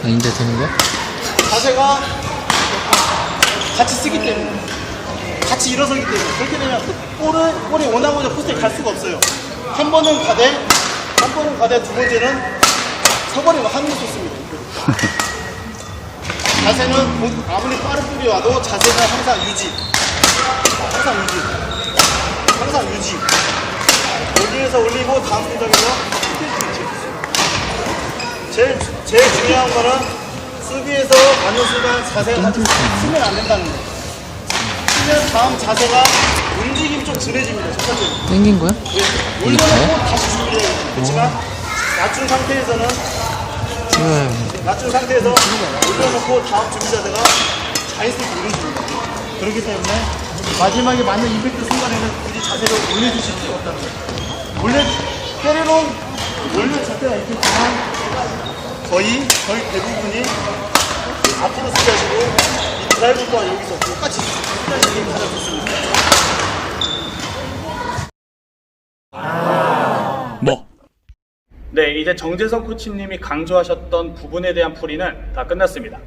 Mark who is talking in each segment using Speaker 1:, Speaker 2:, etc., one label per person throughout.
Speaker 1: 아닌데 되는 거야?
Speaker 2: 자세가 같이 쓰기 때문에, 같이 일어서기 때문에, 그렇게 되면 볼이 원하고자 포스트에 갈 수가 없어요. 한 번은 가되, 두 번째는 서버리면 하는 것도 있습니다. 자세는 아무리 빠른 볼이 와도 자세는 항상 유지. 여기에서 올리고 다음 동작에서 제일 중요한 거는 수비에서 가는 순간 자세가 쓰면 안 된다는 거. 쓰면 다음 자세가 움직임이 좀 덜해집니다. 첫 번째는.
Speaker 1: 땡긴 거야?
Speaker 2: 올려놓고 다시 준비해야 돼요. 그렇지만 낮춘 상태에서 올려놓고 다음 준비 자세가 자연스럽게 이루어집니다. 그렇기 때문에 마지막에 맞는 임팩트 순간에는 굳이 자세를 올려주실 필요가 없다는 거예요. 원래 때려놓은 원래 자세가 있겠지만 거의 대부분이 앞으로 쓰시고 이 드라이브가 여기서 똑같이 쓰시는 게 가장 좋습니다.
Speaker 3: 네, 이제 정재성 코치님이 강조하셨던 부분에 대한 풀이는 다 끝났습니다.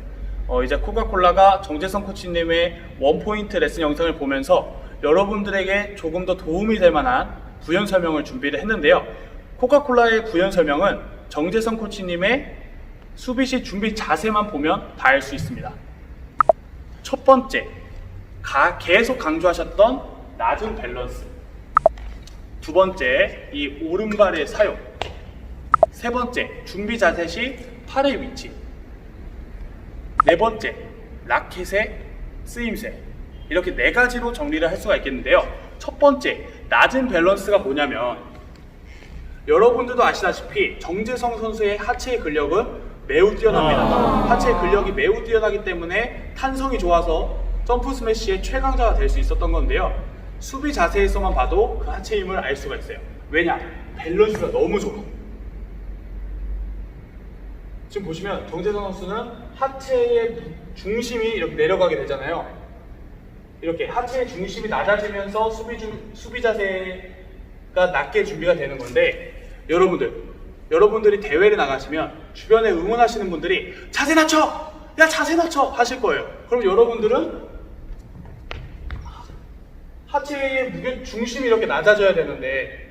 Speaker 3: 이제 코카콜라가 정재성 코치님의 원포인트 레슨 영상을 보면서 여러분들에게 조금 더 도움이 될 만한 부연 설명을 준비를 했는데요. 코카콜라의 부연 설명은 정재성 코치님의 수비 시 준비 자세만 보면 다 알 수 있습니다. 첫 번째, 계속 강조하셨던 낮은 밸런스. 두 번째, 이 오른발의 사용. 세 번째, 준비 자세 시 팔의 위치. 네 번째, 라켓의 쓰임새. 이렇게 네 가지로 정리를 할 수가 있겠는데요. 첫 번째, 낮은 밸런스가 뭐냐면 여러분들도 아시다시피 정재성 선수의 하체의 근력은 매우 뛰어납니다. 하체의 근력이 매우 뛰어나기 때문에 탄성이 좋아서 점프 스매시의 최강자가 될 수 있었던 건데요. 수비 자세에서만 봐도 그 하체 힘을 알 수가 있어요. 왜냐? 밸런스가 너무 좋아. 지금 보시면 정재성 선수는 하체의 중심이 이렇게 내려가게 되잖아요. 이렇게 하체의 중심이 낮아지면서 수비 자세가 낮게 준비가 되는 건데, 여러분들이 대회를 나가시면 주변에 응원하시는 분들이 자세 낮춰! 야 자세 낮춰! 하실 거예요. 그럼 여러분들은 하체의 무게 중심이 이렇게 낮아져야 되는데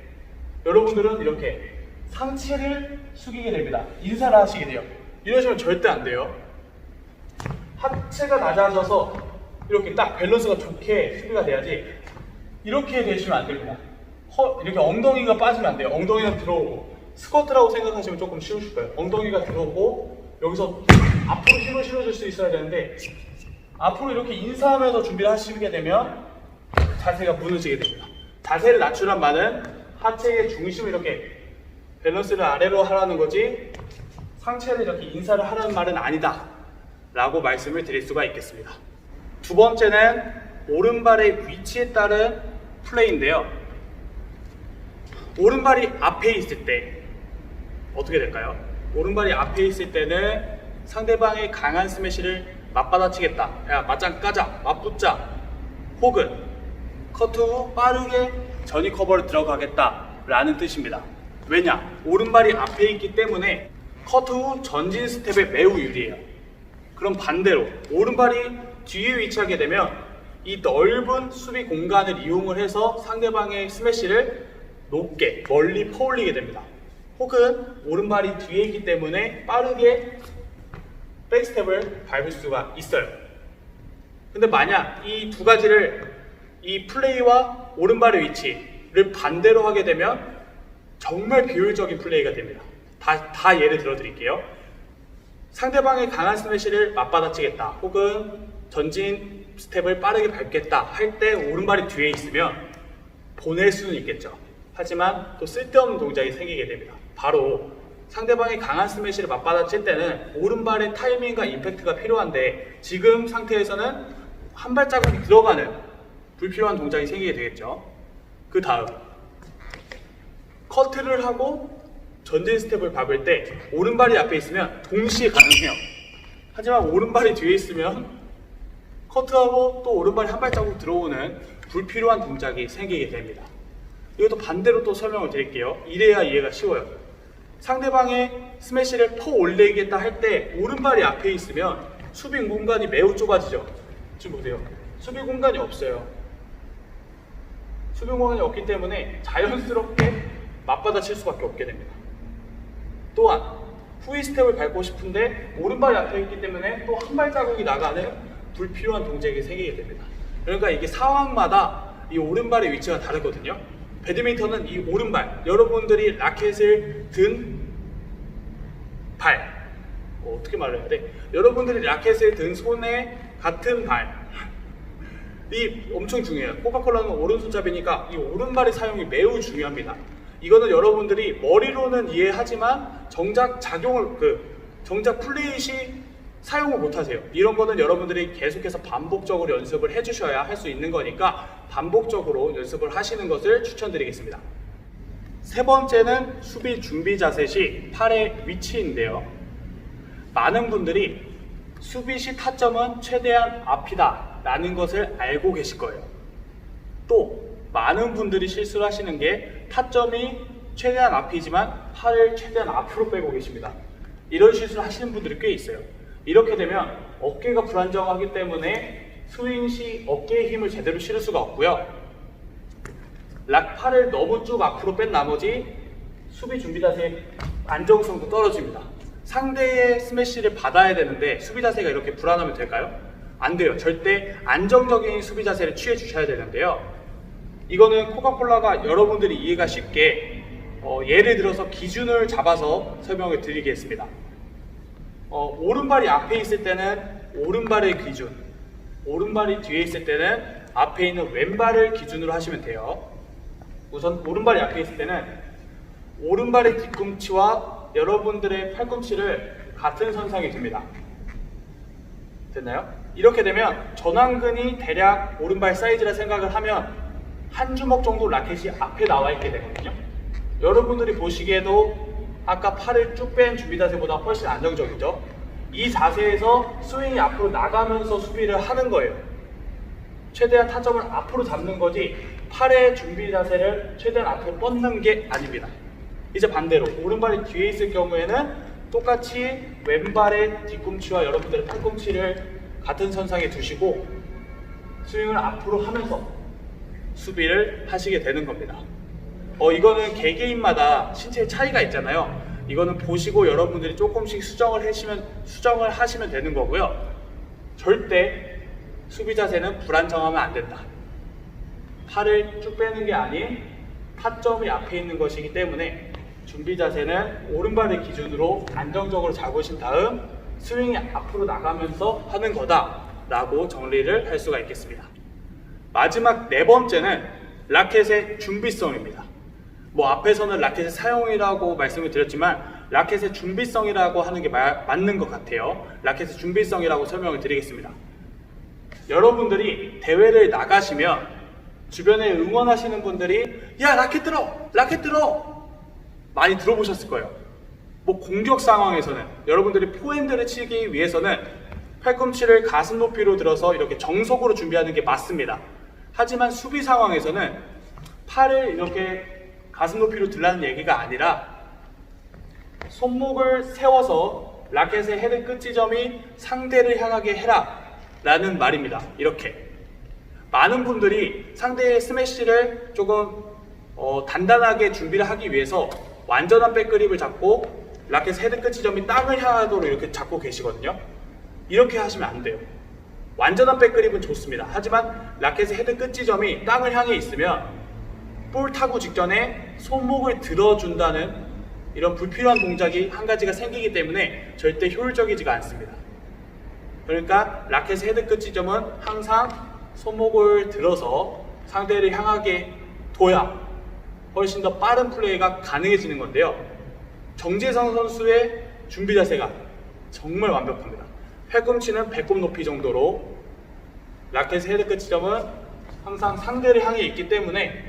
Speaker 3: 여러분들은 이렇게 상체를 숙이게 됩니다. 인사를 하시게 돼요. 이러시면 절대 안 돼요. 하체가 낮아져서 이렇게 딱 밸런스가 좋게 수비가 돼야지, 이렇게 되시면 안 됩니다. 이렇게 엉덩이가 빠지면 안 돼요. 엉덩이가 들어오고, 스쿼트라고 생각하시면 조금 쉬우실 거예요. 엉덩이가 들어오고 여기서 앞으로 힘을 실어줄 수 있어야 되는데, 앞으로 이렇게 인사하면서 준비를 하시게 되면 자세가 무너지게 됩니다. 자세를 낮추란 말은 하체의 중심을 이렇게 밸런스를 아래로 하라는 거지, 상체를 이렇게 인사를 하라는 말은 아니다 라고 말씀을 드릴 수가 있겠습니다. 두 번째는 오른발의 위치에 따른 플레이인데요. 오른발이 앞에 있을 때 어떻게 될까요? 오른발이 앞에 있을 때는 상대방의 강한 스매시를 맞받아치겠다, 야 맞짱 까자, 맞붙자, 혹은 커트 후 빠르게 전위 커버를 들어가겠다 라는 뜻입니다. 왜냐? 오른발이 앞에 있기 때문에 커트 후 전진 스텝에 매우 유리해요. 그럼 반대로 오른발이 뒤에 위치하게 되면 이 넓은 수비 공간을 이용을 해서 상대방의 스매시를 높게 멀리 퍼올리게 됩니다. 혹은 오른발이 뒤에 있기 때문에 빠르게 백스텝을 밟을 수가 있어요. 근데 만약 이 두 가지를, 이 플레이와 오른발의 위치를 반대로 하게 되면 정말 비효율적인 플레이가 됩니다. 다 예를 들어 드릴게요. 상대방의 강한 스매시를 맞받아치겠다, 혹은 전진 스텝을 빠르게 밟겠다 할 때 오른발이 뒤에 있으면 보낼 수는 있겠죠. 하지만 또 쓸데없는 동작이 생기게 됩니다. 바로 상대방의 강한 스매시를 맞받아칠 때는 오른발의 타이밍과 임팩트가 필요한데, 지금 상태에서는 한 발자국이 들어가는 불필요한 동작이 생기게 되겠죠. 그 다음 커트를 하고 전진 스텝을 밟을 때 오른발이 앞에 있으면 동시에 가능해요. 하지만 오른발이 뒤에 있으면 커트하고 또 오른발이 한 발자국 들어오는 불필요한 동작이 생기게 됩니다. 이것도 반대로 또 설명을 드릴게요. 이래야 이해가 쉬워요. 상대방의 스매시를 퍼 올리겠다 할 때 오른발이 앞에 있으면 수비 공간이 매우 좁아지죠. 지금 보세요. 수비 공간이 없어요. 수비 공간이 없기 때문에 자연스럽게 맞받아칠 수밖에 없게 됩니다. 또한 후위 스텝을 밟고 싶은데 오른발이 앞에 있기 때문에 또 한 발자국이 나가는 불필요한 동작이 생기게 됩니다. 그러니까 이게 상황마다 이 오른발의 위치가 다르거든요. 배드민턴은 이 오른발, 여러분들이 라켓을 든 발, 어떻게 말해야 돼? 여러분들이 라켓을 든 손의 같은 발이 엄청 중요해요. 코카콜라는 오른손잡이니까 이 오른발의 사용이 매우 중요합니다. 이거는 여러분들이 머리로는 이해하지만 정작 정작 플레이시 사용을 못하세요. 이런 거는 여러분들이 계속해서 반복적으로 연습을 해주셔야 할 수 있는 거니까 반복적으로 연습을 하시는 것을 추천드리겠습니다. 세 번째는 수비 준비 자세 시 팔의 위치인데요. 많은 분들이 수비 시 타점은 최대한 앞이다 라는 것을 알고 계실 거예요. 또 많은 분들이 실수를 하시는 게 타점이 최대한 앞이지만 팔을 최대한 앞으로 빼고 계십니다. 이런 실수를 하시는 분들이 꽤 있어요. 이렇게 되면 어깨가 불안정하기 때문에 스윙 시 어깨의 힘을 제대로 실을 수가 없고요. 팔을 너무 쭉 앞으로 뺀 나머지 수비 준비 자세의 안정성도 떨어집니다. 상대의 스매시를 받아야 되는데 수비 자세가 이렇게 불안하면 될까요? 안 돼요. 절대 안정적인 수비 자세를 취해 주셔야 되는데요. 이거는 코카콜라가 여러분들이 이해가 쉽게 예를 들어서 기준을 잡아서 설명을 드리겠습니다. 오른발이 앞에 있을 때는 오른발의 기준, 오른발이 뒤에 있을 때는 앞에 있는 왼발을 기준으로 하시면 돼요. 우선 오른발이 앞에 있을 때는 오른발의 뒤꿈치와 여러분들의 팔꿈치를 같은 선상에 둡니다. 됐나요? 이렇게 되면 전완근이 대략 오른발 사이즈라 생각을 하면 한 주먹 정도 라켓이 앞에 나와 있게 되거든요. 여러분들이 보시기에도 아까 팔을 쭉 뺀 준비 자세보다 훨씬 안정적이죠. 이 자세에서 스윙이 앞으로 나가면서 수비를 하는 거예요. 최대한 타점을 앞으로 잡는 거지 팔의 준비 자세를 최대한 앞으로 뻗는 게 아닙니다. 이제 반대로 오른발이 뒤에 있을 경우에는 똑같이 왼발의 뒤꿈치와 여러분들의 팔꿈치를 같은 선상에 두시고 스윙을 앞으로 하면서 수비를 하시게 되는 겁니다. 이거는 개개인마다 신체의 차이가 있잖아요. 이거는 보시고 여러분들이 조금씩 수정을 하시면 되는 거고요. 절대 수비 자세는 불안정하면 안 된다. 팔을 쭉 빼는 게 아닌 타점이 앞에 있는 것이기 때문에 준비 자세는 오른발을 기준으로 안정적으로 잡으신 다음 스윙이 앞으로 나가면서 하는 거다라고 정리를 할 수가 있겠습니다. 마지막 네 번째는 라켓의 준비성입니다. 앞에서는 라켓의 사용이라고 말씀을 드렸지만 라켓의 준비성이라고 하는 게 맞는 것 같아요. 라켓의 준비성이라고 설명을 드리겠습니다. 여러분들이 대회를 나가시면 주변에 응원하시는 분들이 야 라켓 들어! 라켓 들어! 많이 들어보셨을 거예요. 공격 상황에서는 여러분들이 포핸드를 치기 위해서는 팔꿈치를 가슴 높이로 들어서 이렇게 정석으로 준비하는 게 맞습니다. 하지만 수비 상황에서는 팔을 이렇게 가슴 높이로 들라는 얘기가 아니라 손목을 세워서 라켓의 헤드 끝 지점이 상대를 향하게 해라 라는 말입니다. 이렇게 많은 분들이 상대의 스매시를 조금 단단하게 준비를 하기 위해서 완전한 백그립을 잡고 라켓 헤드 끝 지점이 땅을 향하도록 이렇게 잡고 계시거든요. 이렇게 하시면 안 돼요. 완전한 백그립은 좋습니다. 하지만 라켓의 헤드 끝 지점이 땅을 향해 있으면 볼 타구 직전에 손목을 들어준다는 이런 불필요한 동작이 한 가지가 생기기 때문에 절대 효율적이지가 않습니다. 그러니까 라켓의 헤드 끝 지점은 항상 손목을 들어서 상대를 향하게 둬야 훨씬 더 빠른 플레이가 가능해지는 건데요. 정재성 선수의 준비 자세가 정말 완벽합니다. 팔꿈치는 배꼽 높이 정도로 라켓의 헤드 끝 지점은 항상 상대를 향해 있기 때문에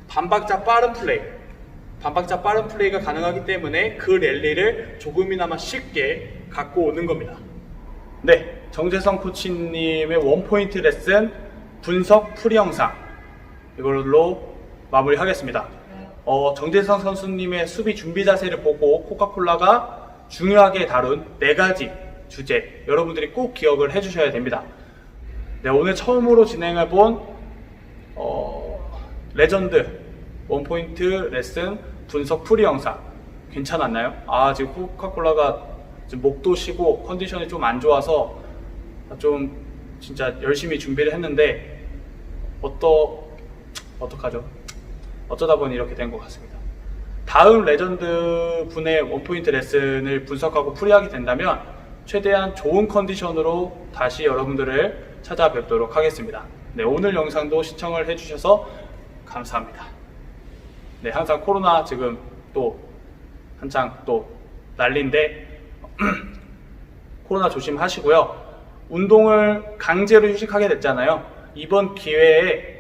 Speaker 3: 반박자 빠른 플레이가 가능하기 때문에 그 랠리를 조금이나마 쉽게 갖고 오는 겁니다. 네, 정재성 코치님의 원포인트 레슨 분석 풀이 영상 이걸로 마무리하겠습니다. 정재성 선수님의 수비 준비 자세를 보고 코카콜라가 중요하게 다룬 4가지 주제 여러분들이 꼭 기억을 해주셔야 됩니다. 네, 오늘 처음으로 진행해본 레전드 원포인트 레슨 분석 풀이 영상 괜찮았나요? 지금 코카콜라가 지금 목도 쉬고 컨디션이 좀 안 좋아서 좀 진짜 열심히 준비를 했는데 어떡하죠? 어쩌다 보니 이렇게 된 것 같습니다. 다음 레전드 분의 원포인트 레슨을 분석하고 풀이하게 된다면 최대한 좋은 컨디션으로 다시 여러분들을 찾아뵙도록 하겠습니다. 네, 오늘 영상도 시청을 해주셔서 감사합니다. 네, 항상 코로나 지금 또 한창 또 난리인데 코로나 조심하시고요. 운동을 강제로 휴식하게 됐잖아요. 이번 기회에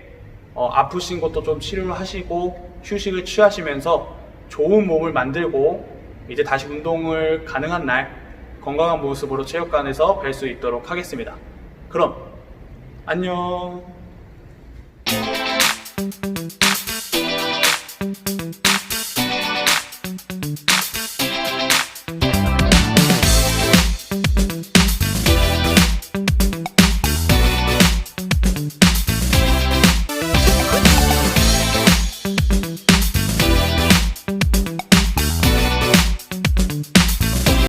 Speaker 3: 아프신 것도 좀 치료를 하시고 휴식을 취하시면서 좋은 몸을 만들고 이제 다시 운동을 가능한 날 건강한 모습으로 체육관에서 뵐 수 있도록 하겠습니다. 그럼 안녕.